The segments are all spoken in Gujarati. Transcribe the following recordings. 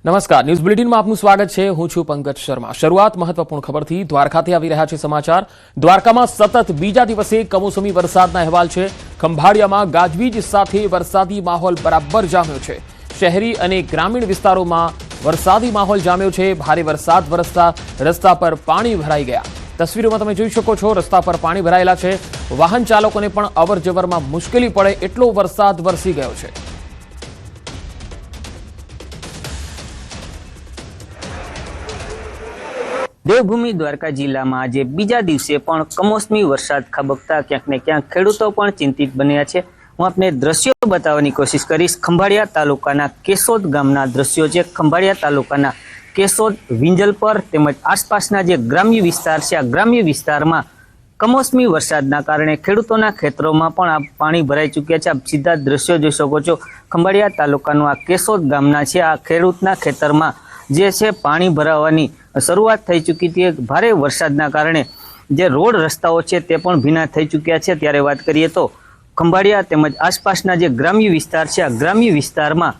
નમસ્કાર, ન્યૂઝ બુલેટિનમાં આપનું સ્વાગત છે। હું છું પંકજ શર્મા। શરૂઆત મહત્વપૂર્ણ ખબરથી દ્વારકાથી આવી રહ્યા છે સમાચાર। દ્વારકામાં સતત બીજા દિવસે કમોસમી વરસાદના અહેવાલ છે। ખંભાળિયામાં ગાજવીજ સાથે વરસાદી માહોલ બરાબર જામ્યો છે। શહેરી અને ગ્રામીણ વિસ્તારોમાં વરસાદી માહોલ જામ્યો છે। ભારે વરસાદ વરસતા રસ્તા પર પાણી ભરાઈ ગયા। તસવીરોમાં તમે જોઈ શકો છો, રસ્તા પર પાણી ભરાયેલા છે। વાહન ચાલકોને પણ અવરજવરમાં મુશ્કેલી પડે એટલો વરસાદ વરસી ગયો છે। દેવભૂમિ દ્વારકા જિલ્લામાં આજે બીજા દિવસે પણ કમોસમી વરસાદ ખાબકતા ક્યાંક ને ક્યાંક ખેડૂતો પણ ચિંતિત બન્યા છે। હું આપને દ્રશ્યો બતાવવાની કોશિશ કરીશ। ખંભાળિયા તાલુકાના કેશોદ ગામના દ્રશ્યો છે। ખંભાળિયા તાલુકાના કેશોદ, વિંજલપર તેમજ આસપાસના જે ગ્રામ્ય વિસ્તાર છે, આ ગ્રામ્ય વિસ્તારમાં કમોસમી વરસાદના કારણે ખેડૂતોના ખેતરોમાં પણ આ પાણી ભરાઈ ચૂક્યા છે। આપ સીધા દ્રશ્યો જોઈ શકો છો। ખંભાળિયા તાલુકાનું આ કેશોદ ગામના છે, આ ખેડૂતના ખેતરમાં જે છે પાણી ભરાવાની શરૂઆત થઈ ચૂકી હતી। ભારે વરસાદના કારણે જે રોડ રસ્તાઓ છે તે પણ ભીના થઈ ચૂક્યા છે। ત્યારે વાત કરીએ તો ખંભાળિયા તેમજ આસપાસના જે ગ્રામ્ય વિસ્તાર છે, આ ગ્રામ્ય વિસ્તારમાં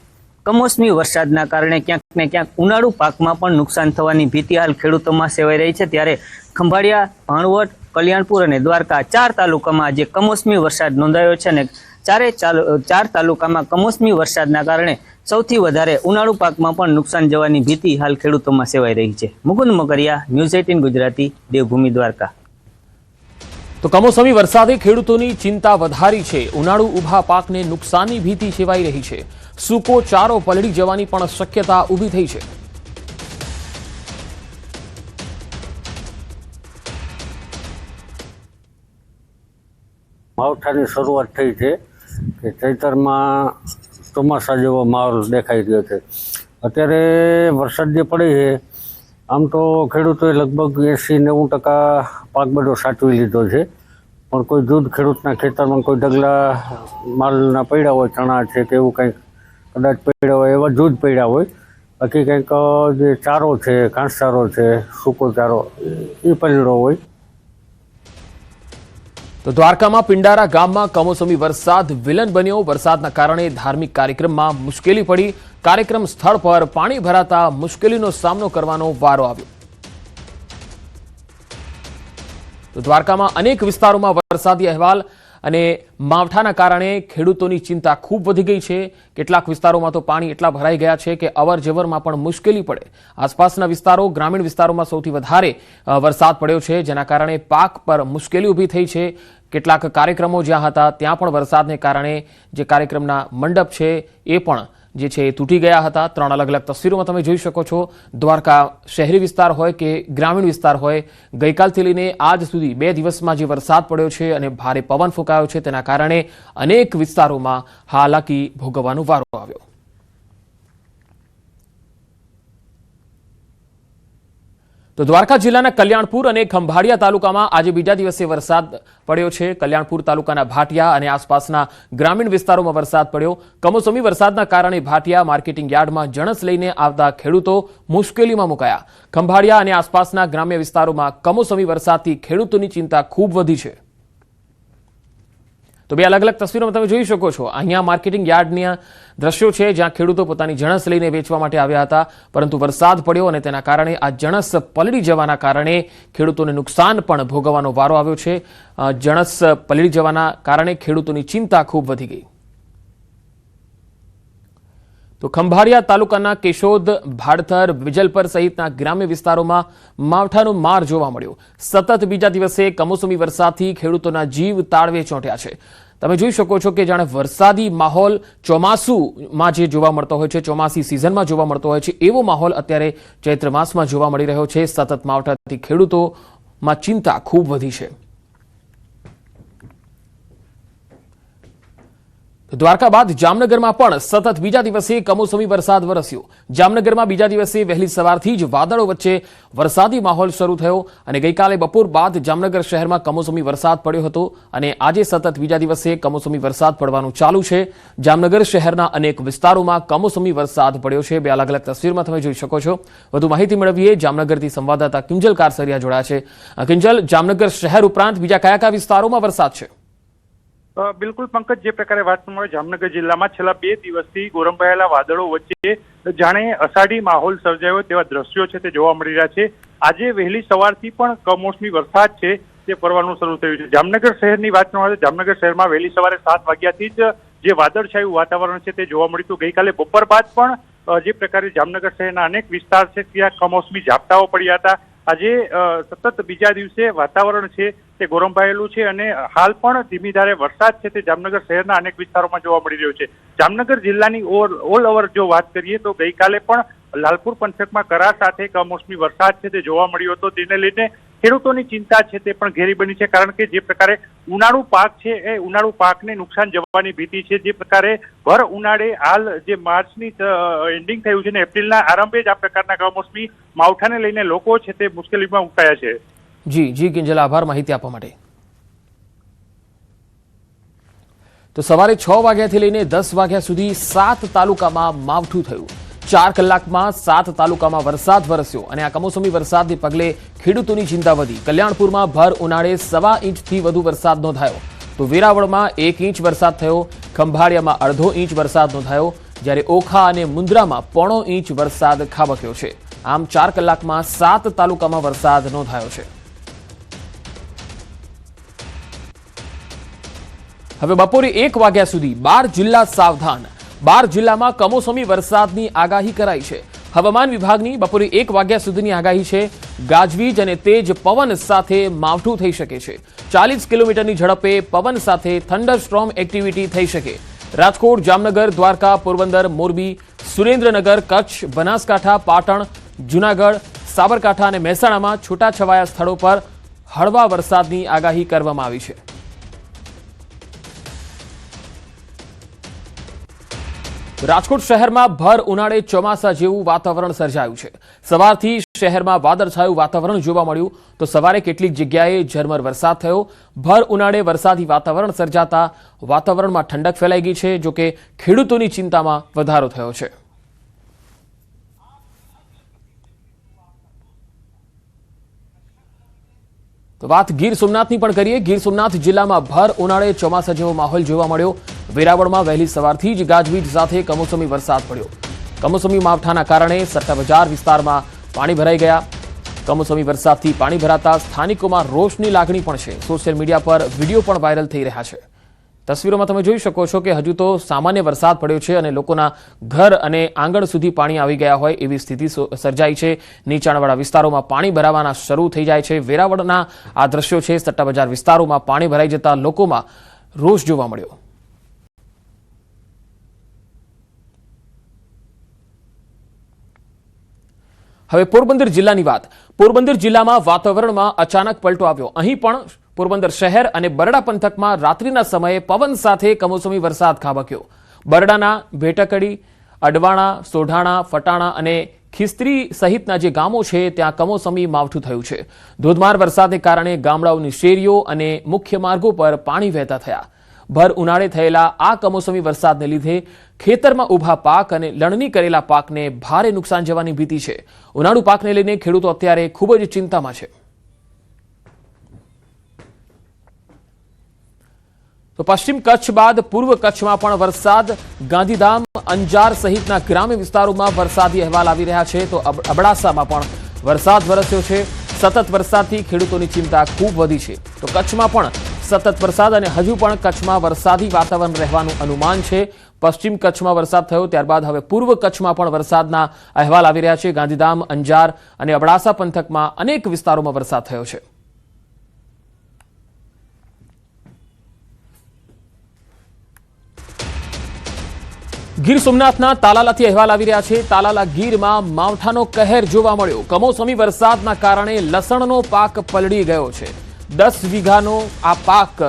કમોસમી વરસાદના કારણે ક્યાંક ને ક્યાંક ઉનાળુ પાકમાં પણ નુકસાન થવાની ભીતિ હાલ ખેડૂતોમાં સેવાઈ રહી છે। ત્યારે ખંભાળિયા, ભાણવડ, કલ્યાણપુર અને દ્વારકા 4 તાલુકામાં આજે કમોસમી વરસાદ નોંધાયો છે અને ચાર તાલુકામાં કમોસમી વરસાદના કારણે સૌથી વધારે ઉનાળુ પાકમાં પણ નુકસાન જવાની ભીતિ હાલ ખેડૂતોમાં સેવાઈ રહી છે। મુકુંદ મકરિયા, ન્યૂઝ 18 ગુજરાતી, દેવભૂમિ દ્વારકા। તો કમોસમી વરસાદે ખેડૂતોની ચિંતા વધારી છે। ઉનાળુ ઊભા પાકને નુકસાનની ભીતિ સેવાઈ રહી છે। સૂકો ચારો પલળી જવાની પણ શક્યતા ઊભી થઈ છે। માવઠાની શરૂઆત થઈ છે કે ચૈતરમાં ચોમાસા જેવો માહોલ દેખાઈ રહ્યો છે। અત્યારે વરસાદ જે પડે છે, આમ તો ખેડૂતોએ લગભગ 80-90% પાક બધો સાચવી લીધો છે, પણ કોઈ જૂથ ખેડૂતના ખેતરમાં કોઈ ઢગલા માલના પડ્યા હોય, ચણા છે કે એવું કંઈક કદાચ પડ્યા હોય, એવા જૂથ પડ્યા હોય। બાકી કંઈક જે ચારો છે, ઘાસચારો છે, સૂકો ચારો એ પડ્યો હોય। તો દ્વારકામાં પિંડારા ગામમાં કમોસમી વરસાદ વિલન બન્યો। વરસાદના કારણે ધાર્મિક કાર્યક્રમમાં મુશ્કેલી પડી। કાર્યક્રમ સ્થળ પર પાણી ભરાતા મુશ્કેલીનો સામનો કરવાનો વારો આવ્યો। તો દ્વારકામાં અનેક વિસ્તારોમાં વરસાદી અહેવાલ અને માવઠાના કારણે ખેડૂતોની ચિંતા ખૂબ વધી ગઈ છે। કેટલાક વિસ્તારોમાં તો પાણી એટલા ભરાઈ ગયા છે કે અવરજવરમાં પણ મુશ્કેલી પડે। આસપાસના વિસ્તારો, ગ્રામીણ વિસ્તારોમાં સૌથી વધારે વરસાદ પડ્યો છે, જેના કારણે પાક પર મુશ્કેલી ઊભી થઈ છે। કેટલાક કાર્યક્રમો જ્યાં હતા ત્યાં પણ વરસાદને કારણે જે કાર્યક્રમના મંડપ છે એ પણ જે છે તૂટી ગયા હતા। 3 અલગ અલગ તસવીરોમાં તમે જોઈ શકો છો। દ્વારકા શહેરી વિસ્તાર હોય કે ગ્રામીણ વિસ્તાર હોય, ગઈકાલથી લઈને આજ સુધી 2 દિવસમાં જે વરસાદ પડ્યો છે અને ભારે પવન ફૂંકાયો છે, તેના કારણે અનેક વિસ્તારોમાં હાલાકી ભોગવવાનો વારો આવ્યો। તો દ્વારકા જિલ્લાના કલ્યાણપુર અને ખંભાળિયા તાલુકામાં આજે બીજા દિવસે વરસાદ પડ્યો છે। કલ્યાણપુર તાલુકાના ભાટિયા અને આસપાસના ગ્રામીણ વિસ્તારોમાં વરસાદ પડ્યો। કમોસમી વરસાદના કારણે ભાટિયા માર્કેટિંગ યાર્ડમાં જણસ લઈને આવતા ખેડૂતો મુશ્કેલીમાં મુકાયા। ખંભાળિયા અને આસપાસના ગ્રામ્ય વિસ્તારોમાં કમોસમી વરસાદથી ખેડૂતોની ચિંતા ખૂબ વધી છે। તો 2 અલગ અલગ તસવીરોમાં તમે જોઈ શકો છો। અહીંયા માર્કેટિંગ યાર્ડના દ્રશ્યો છે, જ્યાં ખેડૂતો પોતાની જણસ લઈને વેચવા માટે આવ્યા હતા, પરંતુ વરસાદ પડ્યો અને તેના કારણે આ જણસ પલળી જવાના કારણે ખેડૂતોને નુકસાન પણ ભોગવવાનો વારો આવ્યો છે। જણસ પલળી જવાના કારણે ખેડૂતોની ચિંતા ખૂબ વધી ગઈ। તો ખંભાળિયા તાલુકાના કેશોદ, ભાડથર, વિજલપર સહિતના ગ્રામ્ય વિસ્તારોમાં માવઠાનો માર જોવા મળ્યો। સતત બીજા દિવસે કમોસમી વરસાદથી ખેડૂતોના જીવ તાળવે ચોંટ્યા છે। તમે જોઈ શકો છો કે જાણે વરસાદી માહોલ ચોમાસુમાં જે જોવા મળતો હોય છે, ચોમાસી સિઝનમાં જોવા મળતો હોય છે, એવો માહોલ અત્યારે ચૈત્ર માસમાં જોવા મળી રહ્યો છે। સતત માવઠાથી ખેડૂતોમાં ચિંતા ખૂબ વધી છે। દ્વારકા બાદ જામનગરમાં પણ સતત બીજા દિવસે કમોસમી વરસાદ વરસ્યો। જામનગરમાં બીજા દિવસે વહેલી સવારથી જ વાદળો વચ્ચે વરસાદી માહોલ શરૂ થયો અને ગઈકાલે બપોર બાદ જામનગર શહેરમાં કમોસમી વરસાદ પડ્યો હતો અને આજે સતત બીજા દિવસે કમોસમી વરસાદ પડવાનું ચાલુ છે। જામનગર શહેરના અનેક વિસ્તારોમાં કમોસમી વરસાદ પડ્યો છે। 2 અલગ અલગ તસવીરમાં તમે જોઈ શકો છો। વધુ માહિતી મેળવીએ। જામનગરથી સંવાદદાતા કિંજલ કારસરિયા જોડાયા છે। કિંજલ, જામનગર શહેર ઉપરાંત બીજા કયા કયા વિસ્તારોમાં વરસાદ છે? બિલકુલ પંકજ, જે પ્રકારે વાત કરવામાં આવે જામનગર જિલ્લામાં છેલ્લા 2 દિવસથી ગોરંભાયેલા વાદળો વચ્ચે જાણે અષાઢી માહોલ સર્જાયો તેવા દ્રશ્યો છે તે જોવા મળી રહ્યા છે. આજે વહેલી સવારથી પણ કમોસમી વરસાદ છે તે પડવાનું શરૂ થયું છે. જામનગર શહેરની વાત કરવામાં આવે જામનગર શહેરમાં વહેલી સવારે 7 વાગ્યાથી જ જે વાદળછાયું વાતાવરણ છે તે જોવા મળ્યું હતું. ગઈકાલે બપોર બાદ પણ જે પ્રકારે જામનગર શહેરના અનેક વિસ્તાર છે ત્યાં કમોસમી ઝાપટાઓ પડ્યા હતા. આજે સતત બીજા દિવસે વાતાવરણ છે તે ગોરંભાયેલું છે અને હાલ પણ ધીમી ધારે વરસાદ છે તે જામનગર શહેરના અનેક વિસ્તારોમાં જોવા મળી રહ્યો છે. જામનગર જિલ્લાની ઓલ ઓવર જો વાત કરીએ તો ગઈકાલે પણ લાલપુર પંથકમાં કરા સાથે કમોસમી વરસાદ છે તે જોવા મળ્યો હતો. તેને લઈને ખેડૂતોની ચિંતા છે તે પણ ઘેરી બની છે, કારણ કે જે પ્રકારે ઉનાળુ પાક છે એ ઉનાળુ પાકને નુકસાન જવાની ભીતિ છે. જે પ્રકારે ભર ઉનાળે હાલ જે માર્ચની એન્ડિંગ થયું છે ને એપ્રિલના આરંભે જ આ પ્રકારના કમોસમી માવઠાને લઈને લોકો છે તે મુશ્કેલીમાં મુકાયા છે. જી કિંજલ, આભાર માહિતી આપવા માટે. તો સવારે 6 વાગ્યાથી લઈને 10 વાગ્યા સુધી 7 તાલુકામાં માવઠું થયું. 4 કલાકમાં 7 તાલુકામાં વરસાદ વરસ્યો અને આ કમોસમી વરસાદને પગલે ખેડૂતોની ચિંતા વધી. કલ્યાણપુરમાં ભર ઉનાળે 1.25 ઇંચથી વધુ વરસાદ નોંધાયો, તો વેરાવળમાં 1 ઇંચ વરસાદ થયો, ખંભાળિયામાં 1/2 ઇંચ વરસાદ નોંધાયો, જ્યારે ઓખા અને મુન્દ્રામાં 1/4 ઇંચ વરસાદ ખાબક્યો છે. આમ 4 કલાકમાં 7 તાલુકામાં વરસાદ નોંધાયો છે. હવે બપોરે 1 વાગ્યા સુધી 12 જિલ્લા સાવધાન. 12 જિલ્લામાં કમોસમી વરસાદની આગાહી કરાઈ છે. હવામાન વિભાગની બપોરે 1 વાગ્યા સુધીની આગાહી છે. ગાજવીજ અને તેજ પવન સાથે માવઠું થઈ શકે છે. 40 કિલોમીટરની ઝડપે પવન સાથે થંડરસ્ટ્રોમ એક્ટિવિટી થઈ શકે. રાજકોટ, જામનગર, દ્વારકા, પોરબંદર, મોરબી, સુરેન્દ્રનગર, કચ્છ, બનાસકાંઠા, પાટણ, જૂનાગઢ, સાબરકાંઠા અને મહેસાણામાં છૂટાછવાયા સ્થળો પર હળવા વરસાદની આગાહી કરવામાં આવી છે. રાજકોટ શહેરમાં ભર ઉનાળે ચોમાસા જેવું વાતાવરણ સર્જાયું છે. સવારથી શહેરમાં વાદળછાયું વાતાવરણ જોવા મળ્યું, તો સવારે કેટલીક જગ્યાએ ઝરમર વરસાદ થયો. ભર ઉનાળે વરસાદી વાતાવરણ સર્જાતા વાતાવરણમાં ઠંડક ફેલાઈ ગઈ છે. જોકે ખેડૂતોની ચિંતામાં વધારો થયો છે. તો વાત ગીર સોમનાથની પણ કરીએ. ગીર સોમનાથ જિલ્લામાં ભર ઉનાળે ચોમાસા જેવો માહોલ જોવા મળ્યો. વેરાવળમાં વહેલી સવારથી જ ગાજવીજ સાથે કમોસમી વરસાદ પડ્યો. કમોસમી માવઠાના કારણે સટ્ટા બજાર વિસ્તારમાં પાણી ભરાઈ ગયા. કમોસમી વરસાદથી પાણી ભરાતા સ્થાનિકોમાં રોષની લાગણી પણ છે. સોશિયલ મીડિયા પર વિડીયો પણ વાયરલ થઈ રહ્યા છે. તસવીરોમાં તમે જોઈ શકો છો કે હજુ તો સામાન્ય વરસાદ પડ્યો છે અને લોકોના ઘર અને આંગણ સુધી પાણી આવી ગયા હોય એવી સ્થિતિ સર્જાઈ છે. નીચાણવાળા વિસ્તારોમાં પાણી ભરાવાના શરૂ થઈ જાય છે. વેરાવળના આ દ્રશ્યો છે. સટ્ટા બજાર વિસ્તારોમાં પાણી ભરાઈ જતા લોકોમાં રોષ જોવા મળ્યો. હવે પોરબંદર જિલ્લાની વાત. પોરબંદર જિલ્લામાં વાતાવરણમાં અચાનક પલટો આવ્યો. અહીં પણ પોરબંદર શહેર અને બરડા પંથકમાં રાત્રિના સમયે પવન સાથે કમોસમી વરસાદ ખાબક્યો. બરડાના ભેટકડી, અડવાણા, સોઢાણા, ફટાણા અને ખિસ્ત્રી સહિતના જે ગામો છે ત્યાં કમોસમી માવઠું થયું છે. ધોધમાર વરસાદને કારણે ગામડાઓની શેરીઓ અને મુખ્ય માર્ગો પર પાણી વહેતા થયા. ભર ઉનાળે થયેલા આ કમોસમી વરસાદને લીધે ખેતરમાં ઊભા પાક અને લણણી કરેલા પાકને ભારે નુકસાન જવાની ભીતિ છે. ઉનાળુ પાકને લઈને ખેડૂતો અત્યારે ખૂબ જ ચિંતામાં છે. તો પશ્ચિમ કચ્છ બાદ પૂર્વ કચ્છમાં પણ વરસાદ. ગાંધીધામ, અંજાર સહિતના ગ્રામ્ય વિસ્તારોમાં વરસાદી અહેવાલ આવી રહ્યા છે. તો અબડાસામાં પણ વરસાદ વરસ્યો છે. સતત વરસાદથી ખેડૂતોની ચિંતા ખૂબ વધી છે. તો કચ્છમાં પણ સતત વરસાદ અને હજુ પણ કચ્છમાં વરસાદી વાતાવરણ રહેવાનું અનુમાન છે. પશ્ચિમ કચ્છમાં વરસાદ થયો ત્યારબાદ હવે પૂર્વ કચ્છમાં પણ વરસાદના અહેવાલ આવી રહ્યા છે. ગાંધીધામ, અંજાર અને અબડાસા પંથકમાં અનેક વિસ્તારોમાં વરસાદ થયો છે. ગીર સોમનાથના તાલાલાથી અહેવાલ આવી રહ્યા છે. તાલાલા ગીરમાં માવઠાનો કહેર જોવા મળ્યો. કમોસમી વરસાદના કારણે લસણનો પાક પલળી ગયો છે. 10 વીઘાનો આ પાક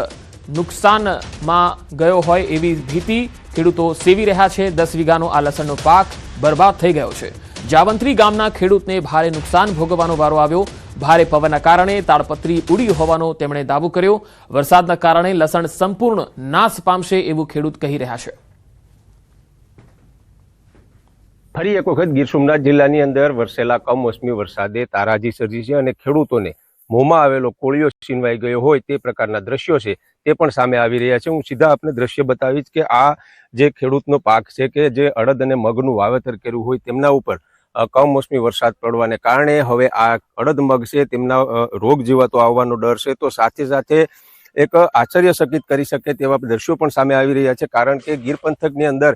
નુકસાનમાં ગયો હોય એવી ભીતિ ખેડૂતો સેવી રહ્યા છે. 10 વીઘાનો આ લસણનો પાક બરબાદ થઈ ગયો છે. જાવંત્રી ગામના ખેડૂતને ભારે નુકસાન ભોગવવાનો વારો આવ્યો. ભારે પવનના કારણે તાડપત્રી ઉડી હોવાનો તેમણે દાવો કર્યો. વરસાદના કારણે લસણ સંપૂર્ણ નાશ પામશે એવું ખેડૂત કહી રહ્યા છે. ફરી એક વખત ગીર સોમનાથ જિલ્લાની અંદર વરસેલા કમોસમી વરસાદે તારાજી સર્જી છે અને ખેડૂતોને મોંમાં આવેલો કોળિયો છીનવાઈ ગયો હોય તે પ્રકારના દ્રશ્યો છે તે પણ સામે આવી રહ્યા છે. હું સીધા આપને દ્રશ્ય બતાવીશ કે આ જે ખેડૂતનો પાક છે કે જે અડદ અને મગનું વાવેતર કર્યું હોય તેમના ઉપર કમોસમી વરસાદ પડવાને કારણે હવે આ અડદ મગ છે તેમના રોગ જીવાતો આવવાનો ડર છે. તો સાથે સાથે એક આશ્ચર્યચકિત કરી શકે તેવા દ્રશ્યો પણ સામે આવી રહ્યા છે, કારણ કે ગીર પંથકની અંદર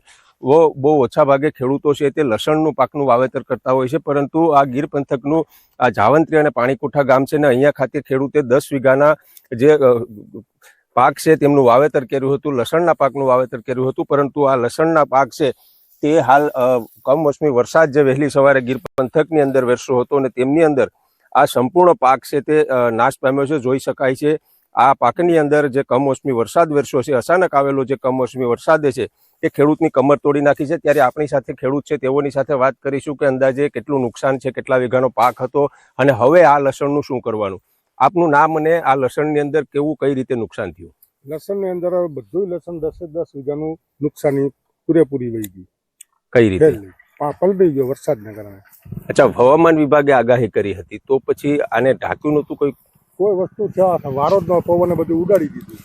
બહુ ઓછા ભાગે ખેડૂતો છે તે લસણનું પાકનું વાવેતર કરતા હોય છે, પરંતુ આ ગીર પંથકનું આ જાવંત્રી અને પાણીકોઠા ગામ છે ને અહીંયા ખાતે ખેડૂતે 10 વીઘાના જે પાક છે તેમનું વાવેતર કર્યું હતું, લસણના પાકનું વાવેતર કર્યું હતું, પરંતુ આ લસણના પાક છે તે હાલ કમોસમી વરસાદ જે વહેલી સવારે ગીર પંથકની અંદર વરસ્યો હતો અને તેમની અંદર આ સંપૂર્ણ પાક છે તે નાશ પામ્યો છે. જોઈ શકાય છે આ પાકની અંદર જે કમોસમી વરસાદ વરસ્યો છે, અચાનક આવેલો જે કમોસમી વરસાદે છે એ ખેડૂતની કમર તોડી નાખી છે. ત્યારે આપણી સાથે ખેડૂત છે તેઓની સાથે વાત કરીશું કે અંદાજે કેટલું નુકસાન છે, કેટલા વીઘાનો પાક હતો અને હવે આ લસણનું શું કરવાનું. આપનું નામ અને આ લસણની અંદર કેવું કઈ રીતે નુકસાન થયું? લસણની અંદર બધું લસણ 10 વીઘાનું નુકસાની પૂરેપૂરી વહી ગઈ. કઈ રીતે? પલળી ગયો વરસાદના કારણે. અચ્છા, હવામાન વિભાગે આગાહી કરી હતી તો પછી આને ઢાંક્યું નહોતું? કોઈ વસ્તુ થયા વારો જ ન, પવને બધું ઉડાડી દીધું.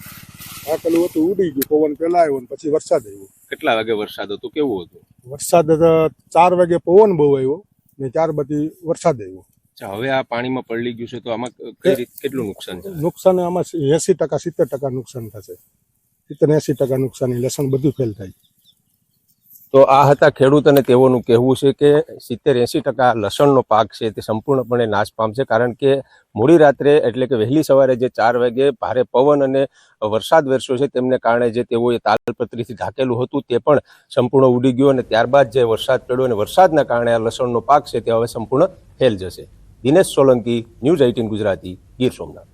આ પેલું હતું ઉડી ગયું, પવન પેલા આવ્યો ને પછી વરસાદ આવ્યો. કેટલા વાગે વરસાદ હતો, કેવું હતું વરસાદ? 4 વાગે પવન બહુ આવ્યો ને 4 પછી વરસાદ આવ્યો. હવે આ પાણીમાં પલળી ગયું છે તો આમાં કેટલું નુકસાન છે? નુકસાન આમાં 80% 70% નુકસાન થશે. 70-80% નુકસાની લસણ બધું ફેલ થાય. તો આ હતા ખેડૂત અને તેઓનું કહેવું છે કે 70-80% લસણનો પાક છે તે સંપૂર્ણપણે નાશ પામશે, કારણ કે મોડી રાત્રે એટલે કે વહેલી સવારે જે 4 વાગે ભારે પવન અને વરસાદ વરસ્યો છે તેમને કારણે જે તેઓએ તાલપત્રીથી ઢાંકેલું હતું તે પણ સંપૂર્ણ ઉડી ગયું અને ત્યારબાદ જે વરસાદ પડ્યો અને વરસાદના કારણે આ લસણનો પાક છે તે હવે સંપૂર્ણ ફેલ જશે. દિનેશ સોલંકી, ન્યૂઝ 18 ગુજરાતી, ગીર સોમનાથ.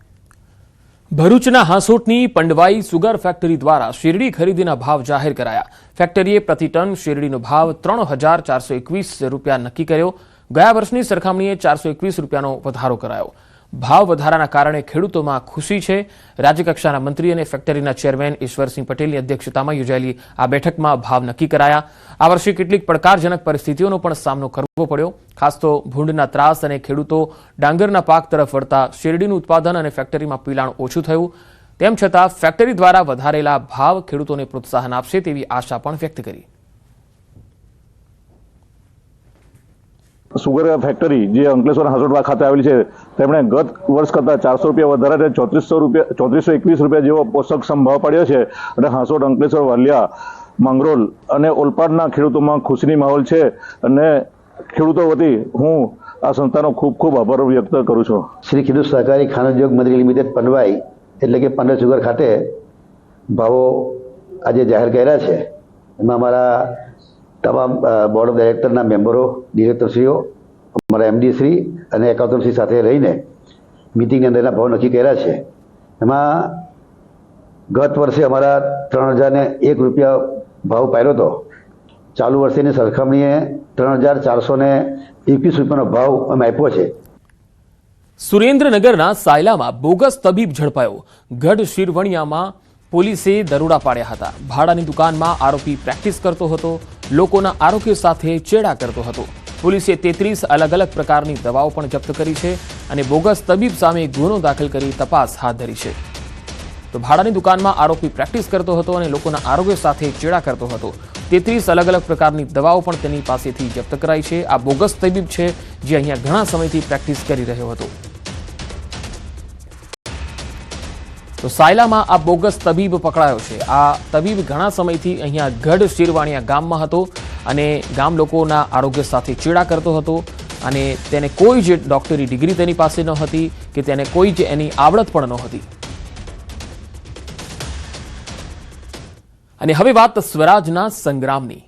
ભરૂચના હાંસોટની પંડવાઈ સુગર ફેક્ટરી દ્વારા શેરડી ખરીદીના ભાવ જાહેર કરાયા. ફેક્ટરીએ પ્રતિ ટન શેરડીનો ભાવ 3,421 રૂપિયા નક્કી કર્યો. ગયા વર્ષની સરખામણીએ 421 રૂપિયાનો વધારો કરાયો. ભાવ વધારાના કારણે ખેડૂતોમાં ખુશી છે. રાજ્યકક્ષાના મંત્રી અને ફેક્ટરીના ચેરમેન ઈશ્વરસિંહ પટેલની અધ્યક્ષતામાં યોજાયેલી આ બેઠકમાં ભાવ નક્કી કરાયા. આ વર્ષે કેટલીક પડકારજનક પરિસ્થિતિઓનો પણ સામનો કરવો પડ્યો. ખાસ તો ભૂંડના ત્રાસ અને ખેડૂતો ડાંગરના પાક તરફ વળતા શેરડીનું ઉત્પાદન અને ફેક્ટરીમાં પિલાણ ઓછું થયું. તેમ છતાં ફેક્ટરી દ્વારા વધારેલા ભાવ ખેડૂતોને પ્રોત્સાહન આપશે તેવી આશા પણ વ્યક્ત કરી. સુગર ફેક્ટરી જે અંકલેશ્વર હાંસોટ ખાતે આવેલી છે તેમણે ગત વર્ષ કરતાં 400 રૂપિયા વધારે 3421 રૂપિયા જેવો પોષક ભાવ પાડ્યો છે અને હાંસોટ, અંકલેશ્વર, વાલિયા, માંગરોળ અને ઓલપાડના ખેડૂતોમાં ખુશીની માહોલ છે અને ખેડૂતો વતી હું આ સંસ્થાનો ખૂબ ખૂબ આભાર વ્યક્ત કરું છું. શ્રી ખેડૂત સહકારી ખાણ ઉદ્યોગ મંત્રી લિમિટેડ પંડવાઈ એટલે કે પંડર સુગર ખાતે ભાવો આજે જાહેર કર્યા છે. એમાં અમારા તમામ બોર્ડ ઓફ ડાયરેક્ટરના મેમ્બરો, ડિરેક્ટરશ્રીઓ, અમારા એમડી શ્રી અને એકાઉન્ટન્ટશ્રી સાથે રહીને મિટિંગની અંદર એના ભાવ નક્કી કર્યા છે. એમાં ગત વર્ષે અમારા 3,001 રૂપિયા ભાવ પાડ્યો હતો. ચાલુ વર્ષેની સરખામણીએ 3,421 રૂપિયાનો ભાવ અમે આપ્યો છે. સુરેન્દ્રનગરના સાયલામાં બોગસ તબીબ ઝડપાયો. ગઢ શિરવણિયામાં પોલીસે દરોડા પાડ્યા હતા. ભાડાની દુકાનમાં આરોપી પ્રેક્ટિસ કરતો હતો, લોકોના આરોગ્ય સાથે ચેડા કરતો હતો. પોલીસે 33 અલગ અલગ પ્રકારની દવાઓ પણ જપ્ત કરી છે અને બોગસ તબીબ સામે ગુનો દાખલ કરી તપાસ હાથ ધરી છે. તો ભાડાની દુકાનમાં આરોપી પ્રેક્ટિસ કરતો હતો અને લોકોના આરોગ્ય સાથે ચેડા કરતો હતો. 33 અલગ અલગ પ્રકારની દવાઓ પણ તેની પાસેથી જપ્ત કરાઈ છે. આ બોગસ તબીબ છે જે અહીંયા ઘણા સમયથી પ્રેક્ટિસ કરી રહ્યો હતો. તો સાયલામાં આ બોગસ તબીબ પકડાયો છે. આ તબીબ ઘણા સમયથી અહીંયા ગઢ શિરવાણિયા ગામમાં હતો અને ગામ લોકોના આરોગ્ય સાથે ચેડા કરતો હતો અને તેને કોઈ જ ડોક્ટરી ડિગ્રી તેની પાસે ન હતી કે તેને કોઈ જ એની આવડત પણ ન હતી. અને હવે વાત સ્વરાજના સંગ્રામની.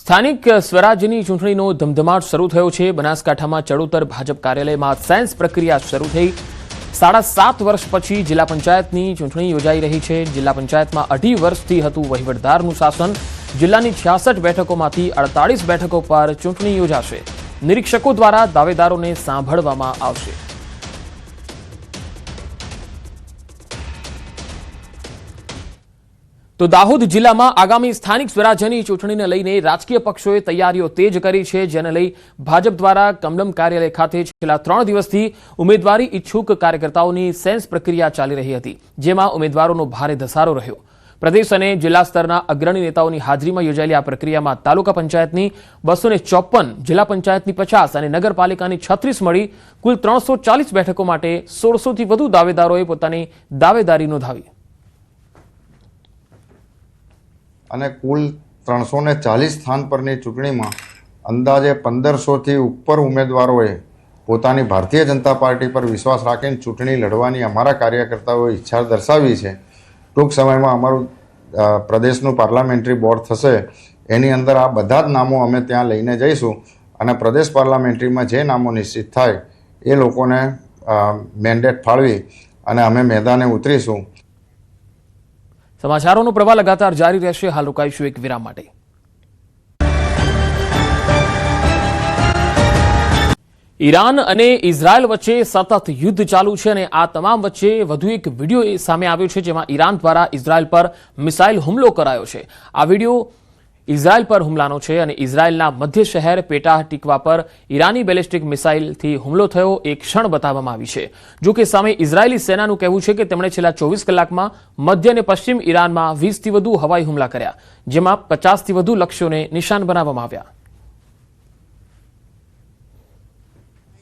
સ્થાનિક સ્વરાજ્યની ચૂંટણીનો ધમધમાટ શરૂ થયો છે. બનાસકાંઠામાં ચડોતર ભાજપ કાર્યાલયમાં સેન્સ પ્રક્રિયા શરૂ થઈ. 7.5 વર્ષ પછી જિલ્લા પંચાયતની ચૂંટણી યોજાઈ રહી છે. જિલ્લા પંચાયતમાં 2.5 વર્ષથી હતું વહીવટદારનું શાસન. જિલ્લાની 66 બેઠકોમાંથી 48 બેઠકો પર ચૂંટણી યોજાશે. નિરીક્ષકો દ્વારા દાવેદારોને સાંભળવામાં આવશે. તો દાહોદ જિલ્લામાં આગામી સ્થાનિક સ્વરાજ્યની ચૂંટણીને લઈને રાજકીય પક્ષોએ તૈયારીઓ તેજ કરી છે, જેને લઈ ભાજપ દ્વારા કમલમ કાર્યાલય ખાતે છેલ્લા 3 દિવસથી ઉમેદવારી ઈચ્છુક કાર્યકર્તાઓની સેન્સ પ્રક્રિયા ચાલી રહી હતી, જેમાં ઉમેદવારોનો ભારે ધસારો રહ્યો. પ્રદેશ અને જિલ્લા સ્તરના અગ્રણી નેતાઓની હાજરીમાં યોજાયેલી આ પ્રક્રિયામાં તાલુકા પંચાયતની 254, જિલ્લા પંચાયતની 50 અને નગરપાલિકાની 36 મળી કુલ 340 બેઠકો માટે 1600થી વધુ દાવેદારોએ પોતાની દાવેદારી નોંધાવી. અને કુલ 340 સ્થાન પરની ચૂંટણીમાં અંદાજે 1500થી ઉપર ઉમેદવારોએ પોતાની ભારતીય જનતા પાર્ટી પર વિશ્વાસ રાખીને ચૂંટણી લડવાની અમારા કાર્યકર્તાઓએ ઈચ્છા દર્શાવી છે. ટૂંક સમયમાં અમારું પ્રદેશનું પાર્લામેન્ટરી બોર્ડ થશે, એની અંદર આ બધા જ નામો અમે ત્યાં લઈને જઈશું અને પ્રદેશ પાર્લામેન્ટરીમાં જે નામો નિશ્ચિત થાય એ લોકોને મેન્ડેટ ફાળવી અને અમે મેદાને ઉતરીશું. સમાચારોનો પ્રવાહ લગાતાર જારી રહેશે. હાલ રોકાઈશું એક વિરામ માટે. ઈરાન અને ઇઝરાયલ વચ્ચે સતત યુદ્ધ ચાલુ છે અને આ તમામ વચ્ચે વધુ એક વિડીયો સામે આવ્યો છે, જેમાં ઈરાન દ્વારા ઇઝરાયલ પર મિસાઇલ હુમલો કરાયો છે. આ વિડીયો ઇઝરાયલ પર હુમલાનો છે અને ઇઝરાયલના મધ્ય શહેર પેટાહ ટિકવા પર ઈરાની બેલિસ્ટિક મિસાઇલથી હુમલો થયો એક ક્ષણ બતાવવામાં આવી છે. જો કે સામે ઇઝરાયેલી સેનાનું કહેવું છે કે તેમણે છેલ્લા 24 કલાકમાં મધ્ય અને પશ્ચિમ ઈરાનમાં 20થી વધુ હવાઈ હુમલા કર્યા, જેમાં 50થી વધુ લક્ષ્યોને નિશાન બનાવવામાં આવ્યા.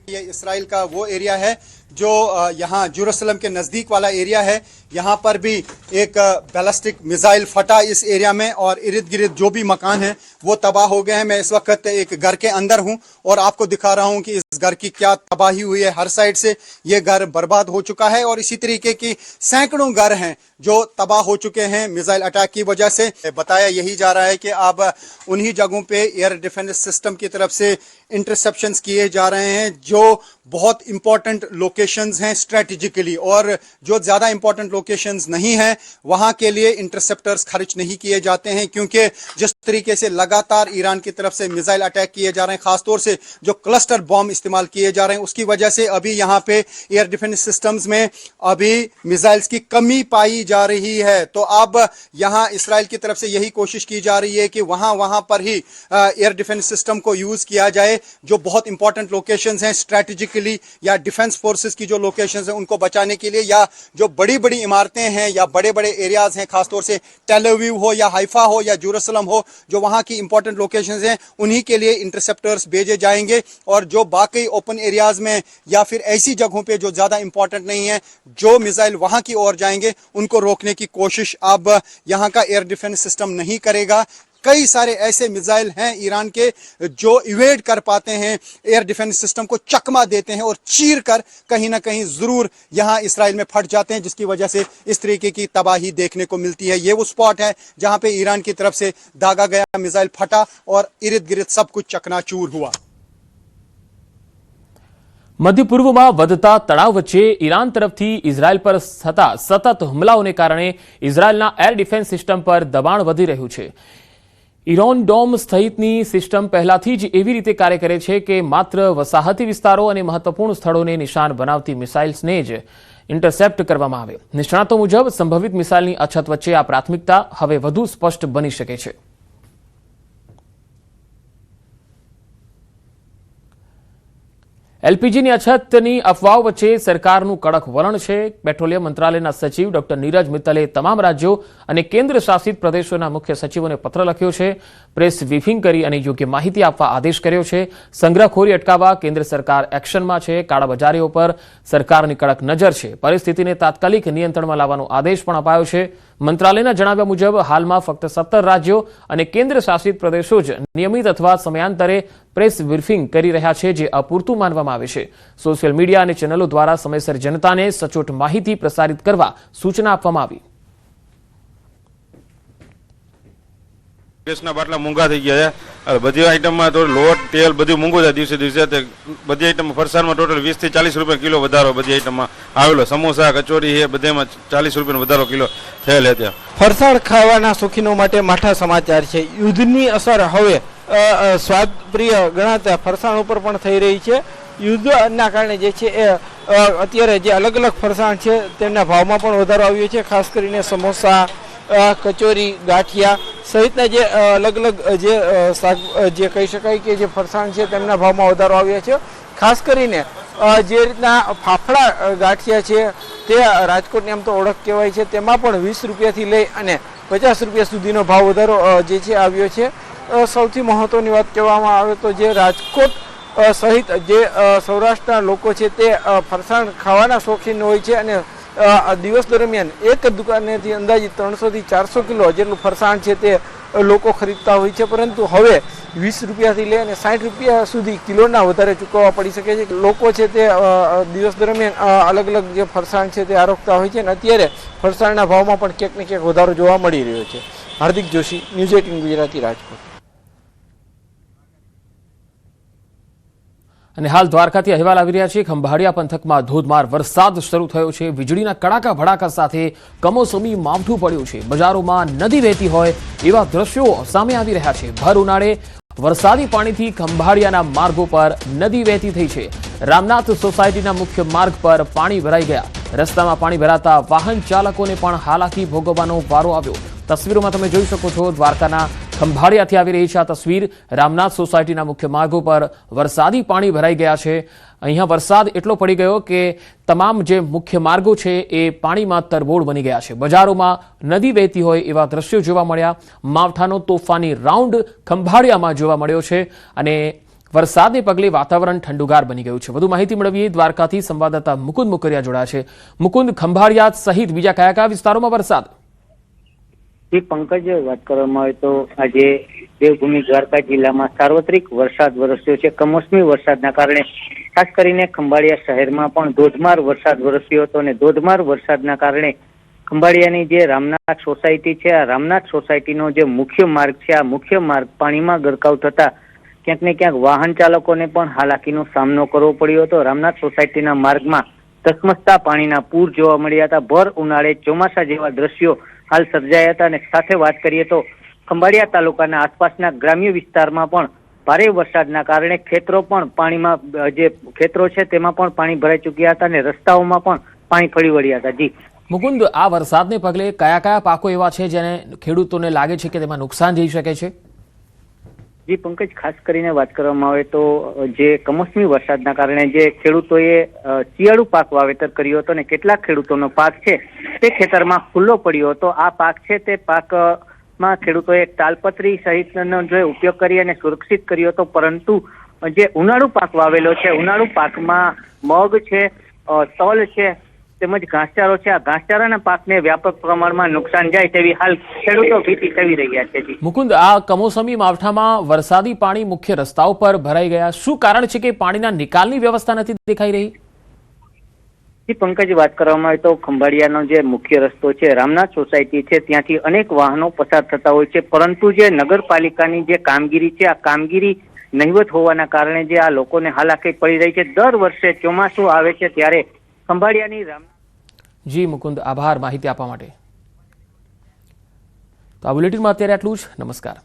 ये इसराइल का वो एरिया है जो यहाँ जेरूसलम के नज़दीक वाला एरिया है. यहाँ पर भी एक बैलिस्टिक मिसाइल फटा इस एरिया में और इर्द गिर्द जो भी मकान है वो तबाह हो गए हैं. मैं इस वक्त एक घर के अंदर हूँ और आपको दिखा रहा हूँ कि इस घर की क्या तबाही हुई है. हर साइड से ये घर बर्बाद हो चुका है और इसी तरीके की सैकड़ों घर हैं जो तबाह हो चुके हैं मिसाइल अटैक की वजह से. बताया यही जा रहा है कि अब उन्हीं जगहों पे एयर डिफेंस सिस्टम की तरफ से इंटरसेप्शंस किए जा रहे हैं जो बहुत इंपॉर्टेंट लोकेशंस हैं स्ट्रेटेजिकली, और जो ज़्यादा इंपॉर्टेंट लोकेशंस नहीं हैं वहाँ के लिए इंटरसेप्टर्स खर्च नहीं किए जाते हैं, क्योंकि जिस तरीके से लगातार ईरान की तरफ से मिसाइल अटैक किए जा रहे हैं, ख़ासतौर से जो क्लस्टर बॉम्ब इस्तेमाल किए जा रहे हैं, उसकी वजह से अभी यहाँ पे एयर डिफेंस सिस्टम्स में अभी मिसाइल्स की कमी पाई जा रही है. तो अब यहाँ इसराइल की तरफ से यही कोशिश की जा रही है कि वहाँ पर ही एयर डिफेंस सिस्टम को यूज़ किया जाए. जो बहुत इंपॉर्टेंट लोकेशंस हैं स्ट्रेटेजिकली या डिफेंस फोर्सेस की जो लोकेशंस हैं उनको बचाने के लिए, या जो बड़ी बड़ी इमारतें हैं या बड़े बड़े एरियाज हैं, खासतौर से टेल अवीव हो या हाइफा हो या जेरूसलम हो, जो वहाँ की इंपॉर्टेंट लोकेशंस हैं उन्हीं के लिए इंटरसेप्टर्स भेजे जाएंगे. और जो बाकी ओपन एरियाज में या फिर ऐसी जगहों पे जो ज़्यादा इंपॉर्टेंट नहीं है, जो मिसाइल वहाँ की ओर जाएंगे उनको रोकने की कोशिश अब यहाँ का एयर डिफेंस सिस्टम नहीं करेगा. कई सारे ऐसे मिसाइल हैं ईरान के जो इवेड कर पाते हैं एयर डिफेंस सिस्टम को, चकमा देते हैं और चीर कर कहीं ना कहीं ज़रूर यहाँ इसराइल में फट जाते हैं, जिसकी वजह से इस तरीके की तबाही देखने को मिलती है. ये वो स्पॉट है जहाँ पे ईरान की तरफ से दागा गया मिसाइल फटा और इर्द गिर्द सब कुछ चकनाचूर हुआ. મધ્ય પૂર્વમાં વધતા તણાવ વચ્ચે ઈરાન તરફથી ઇઝરાયલ પર થતા સતત હુમલાઓને કારણે ઇઝરાયલના એર ડિફેન્સ સિસ્ટમ પર દબાણ વધી રહ્યું છે. ઇરોન ડોમ સહિતની સિસ્ટમ પહેલાથી જ એવી રીતે કાર્ય કરે છે કે માત્ર વસાહતી વિસ્તારો અને મહત્વપૂર્ણ સ્થળોને નિશાન બનાવતી મિસાઇલ્સને જ ઇન્ટરસેપ્ટ કરવામાં આવે. નિષ્ણાતો મુજબ સંભવિત મિસાઇલની અછત વચ્ચે આ પ્રાથમિકતા હવે વધુ સ્પષ્ટ બની શકે છે. એલપીજીની અછતની અફવાઓ વચ્ચે સરકારનું કડક વલણ છે. પેટ્રોલિયમ મંત્રાલયના સચિવ ડોક્ટર નીરજ મિત્તલે તમામ રાજ્યો અને કેન્દ્ર શાસિત પ્રદેશોના મુખ્ય સચિવોને પત્ર લખ્યો છે. પ્રેસ બ્રીફિંગ કરી અને યોગ્ય માહિતી આપવા આદેશ કર્યો છે. સંગ્રહખોરી અટકાવવા કેન્દ્ર સરકાર એક્શનમાં છે. કાળાબજારીઓ પર સરકારની કડક નજર છે. પરિસ્થિતિને તાત્કાલિક નિયંત્રણમાં લાવવાનો આદેશ પણ અપાયો છે. મંત્રાલયના જણાવ્યા મુજબ હાલમાં ફક્ત 17 રાજ્યો અને કેન્દ્ર શાસિત પ્રદેશો જ નિયમિત અથવા સમયાંતરે પ્રેસ બ્રીફિંગ કરી રહ્યા છે, જે અપૂરતું માનવામાં આવે છે. સોશિયલ મીડિયા અને ચેનલો દ્વારા સમયસર જનતાને સચોટ માહિતી પ્રસારિત કરવા સૂચના આપવામાં આવી. ગેસના બાટલા મોંઘા થઈ ગયા છે. બધી આઈટમમાં તો લોટ તેલ બધું મોંઘું છે દિવસે દિવસે. બધી આઈટમ ફરસાણમાં ટોટલ 20 થી 40 રૂપિયા કિલો વધારો બધી આઈટમમાં આવેલો. સમોસા કચોરી છે બધેમાં 40 રૂપિયાનો વધારો કિલો થયેલ છે. ફરસાણ ખાવાના શોખીનો માટે માઠા સમાચાર છે. યુદ્ધની અસર હવે સ્વાદ પ્રિય ગણાતા ફરસાણ ઉપર પણ થઈ રહી છે. યુદ્ધના કારણે જે છે એ અત્યારે જે અલગ અલગ ફરસાણ છે તેમના ભાવમાં પણ વધારો આવ્યો છે. ખાસ કરીને સમોસા, કચોરી, ગાંઠિયા સહિતના જે અલગ અલગ જે શાક જે કહી શકાય કે જે ફરસાણ છે તેમના ભાવમાં વધારો આવ્યો છે. ખાસ કરીને જે રીતના ફાફડા ગાંઠિયા છે તે રાજકોટની આમ તો ઓળખ કહેવાય છે, તેમાં પણ 20 રૂપિયાથી લઈ અને 50 રૂપિયા સુધીનો ભાવ વધારો જે છે આવ્યો છે. સૌથી મહત્વની વાત કહેવામાં આવે તો જે રાજકોટ સહિત જે સૌરાષ્ટ્રના લોકો છે તે ફરસાણ ખાવાના શોખીન હોય છે અને દિવસ દરમિયાન એક દુકાનેથી અંદાજિત 300 થી 400 કિલો જેટલું ફરસાણ છે તે લોકો ખરીદતા હોય છે. પરંતુ હવે 20 રૂપિયાથી લઈ અને 60 રૂપિયા સુધી કિલોના વધારે ચૂકવવા પડી શકે છે. લોકો છે તે દિવસ દરમિયાન અલગ અલગ જે ફરસાણ છે તે આરોગતા હોય છે અને અત્યારે ફરસાણના ભાવમાં પણ ક્યાંક ને ક્યાંક વધારો જોવા મળી રહ્યો છે. હાર્દિક જોશી, ન્યૂઝ 18 ગુજરાતી, રાજકોટ. અને હાલ દ્વારકાથી અહેવાલ આવી રહ્યા છે. ખંભાળિયા પંથકમાં ધોધમાર વરસાદ શરૂ થયો છે. વીજળીના કડાકા ભડાકા સાથે કમોસમી માવઠું પડ્યું છે. બજારોમાં નદી વહેતી હોય એવા દ્રશ્યો સામે આવી રહ્યા છે. ભર ઉનાળે વરસાદી પાણીથી ખંભાળિયાના માર્ગો પર નદી વહેતી થઈ છે. રામનાથ સોસાયટીના મુખ્ય માર્ગ પર પાણી ભરાઈ ગયા. રસ્તામાં પાણી ભરાતા વાહન ચાલકોને પણ હાલાકી ભોગવવાનો વારો આવ્યો. તસવીરોમાં તમે જોઈ શકો છો, દ્વારકાના ખંભાળિયાથી આવી રહી છે આ તસવીર. રામનાથ સોસાયટીના મુખ્ય માર્ગો પર વરસાદી પાણી ભરાઈ ગયા છે. અહીંયા વરસાદ એટલો પડી ગયો કે તમામ જે મુખ્ય માર્ગો છે એ પાણીમાં તરબોળ બની ગયા છે. બજારોમાં નદી વહેતી હોય એવા દ્રશ્યો જોવા મળ્યા. માવઠાનો તોફાની રાઉન્ડ ખંભાળિયામાં જોવા મળ્યો છે અને વરસાદને પગલે વાતાવરણ ઠંડુગાર બની ગયું છે. વધુ માહિતી મેળવીએ. દ્વારકાથી સંવાદદાતા મુકુંદ મુકરિયા જોડાયા છે. મુકુંદ, ખંભાળિયા સહિત બીજા કયા કયા વિસ્તારોમાં વરસાદ? પંકજ, વાત કરવામાં આવે તો આજે દેવભૂમિ દ્વારકા જિલ્લામાં સાર્વત્રિક વરસાદ વરસ્યો છે. કમોસમી વરસાદના કારણે ખાસ કરીને ખંભાળિયા શહેરમાં પણ ધોધમાર વરસાદ વરસ્યો હતો અને ધોધમાર વરસાદના કારણે ખંભાળિયાની જે રામનાથ સોસાયટી છે, આ રામનાથ સોસાયટીનો જે મુખ્ય માર્ગ છે, આ મુખ્ય માર્ગ પાણીમાં ગરકાવ થતા ક્યાંક ને ક્યાંક વાહન ચાલકોને પણ હાલાકીનો સામનો કરવો પડ્યો હતો. રામનાથ સોસાયટીના માર્ગમાં ધસમસતા પાણીના પૂર જોવા મળ્યા હતા. ભર ઉનાળે ચોમાસા જેવા દ્રશ્યો હાલ સર્જાયા હતા અને સાથે વાત કરીએ તો ખંભાળિયા તાલુકાના આસપાસના ગ્રામ્ય વિસ્તારમાં પણ ભારે વરસાદના કારણે ખેતરો પણ પાણીમાં, જે ખેતરો છે તેમાં પણ પાણી ભરાઈ ચૂક્યા હતા અને રસ્તાઓમાં પણ પાણી ફરી વળ્યા હતા. જી મુકુંદ, આ વરસાદને પગલે કયા કયા પાકો એવા છે જેને ખેડૂતોને લાગે છે કે તેમાં નુકસાન જઈ શકે છે? જી પંકજ, ખાસ કરીને વાત કરવામાં આવે તો જે કમોસમી વરસાદના કારણે જે ખેડૂતોએ શિયાળુ પાક વાવેતર કર્યો હતો અને કેટલાક ખેડૂતોનો પાક છે તે ખેતરમાં ખુલ્લો પડ્યો હતો. આ પાક છે તે પાકમાં ખેડૂતોએ તાલપત્રી સહિતનો જે ઉપયોગ કરી અને સુરક્ષિત કર્યો હતો. પરંતુ જે ઉનાળુ પાક વાવેલો છે, ઉનાળુ પાકમાં મગ છે, તલ છે તેમજ ઘાસચારો છે, આ ઘાસચારાના પાકને વ્યાપક પ્રમાણમાં નુકસાન જાય તેવી હાલ ખેડૂતો ભીતિ સેવી રહ્યા છે. મુકુંદ, આ કમોસમી માવઠામાં વરસાદી પાણી મુખ્ય રસ્તાઓ પર ભરાઈ ગયા. શું કારણ છે કે પાણીના નિકાલની વ્યવસ્થા નથી દેખાઈ રહી? પંકજ, વાત કરવામાં આવે તો ખંભાળિયાનો જે મુખ્ય રસ્તો છે, રામનાથ સોસાયટી છે, ત્યાંથી અનેક વાહનો પસાર થતા હોય છે. પરંતુ જે નગરપાલિકાની જે કામગીરી છે, આ કામગીરી નહિવત હોવાના કારણે જે આ લોકોને હાલાકી પડી રહી છે. દર વર્ષે ચોમાસું આવે છે ત્યારે ખંભાળિયાની જી મુકુંદ, આભાર માહિતી આપવા માટે. તો આ બુલેટિનમાં અત્યારે આટલું જ. નમસ્કાર.